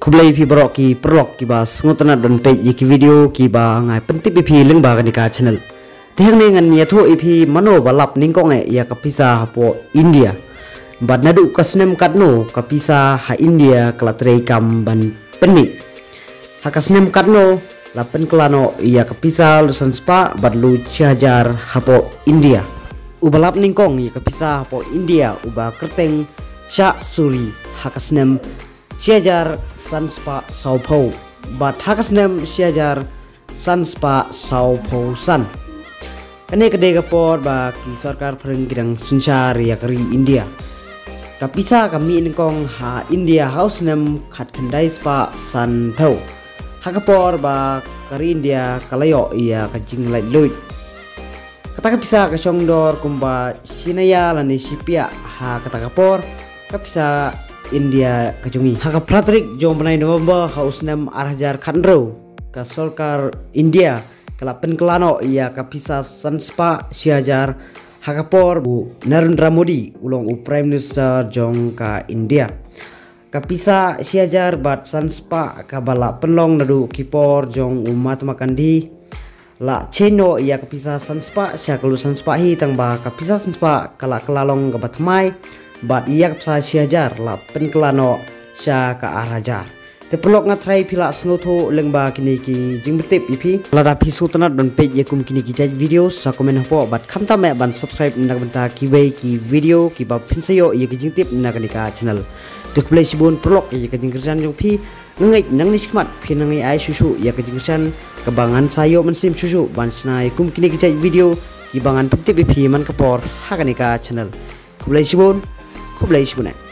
kublai pi borok ki perlok ki ba sngotna don pe ki video ki ba ngai penti pi leng ba kan ka channel tehang ne ngan ya tho ipi mano balap ningkong ya kapisa po India bad nadu kasnem katno kapisa ha India klatre kam ban penni ha kasnem katno lapen klano ya kapisa lusan spa bad lu chajar ha po India ubalap ningkong ya kapisa po India uba kerteng sha suri ha kasnem Siajar Sanspa Saupo bat hakasnem siajar Sanspa Saupo san kene kede kapor ba ki sarkar preng gidang sinsar ya kari India kapisa kami ingkong ha India house nem khat khandai spa san thau hakapor ba kari India kalayo iya kajing lai luit kata kapisa kasong dor kumba sinaya lani sipia ha kata kapor kapisa India kajungi haka pratrik jom benai November haus nem arhajar khandro ka sarkar India kelapen kelano ia kapisa sanspa siajar hakapor bu Narendra Modi ulong u Prime Minister jong ka India kapisa siajar bat sanspa kabala penlong nadu kipor jong umat makandi la cheno ia kapisa sanspa syakalu sanspa hi tangba kapisa sanspa kala kelalong kabatmai bat ia kapsa siajar la penkelano sya ka arajar te pelok ngatrai pila snotho lengba kini ki jingbetip ipi lada pisu tanat don page yakum kini ki jaj video sa komen ho bat khamta me ban subscribe nak benta ki we ki video ki ba pinsayo ye ki jingtip na kanika channel tuk play sibun pelok ye ki jingkerjan jong pi ngai nang ni skmat pi ngai ai susu ye ki jingkerjan kebangan sayo mensim susu ban snai kum kini ki jaj video ki bangan putip ipi man kapor ha kanika channel kublai sibun Kublai sebenarnya.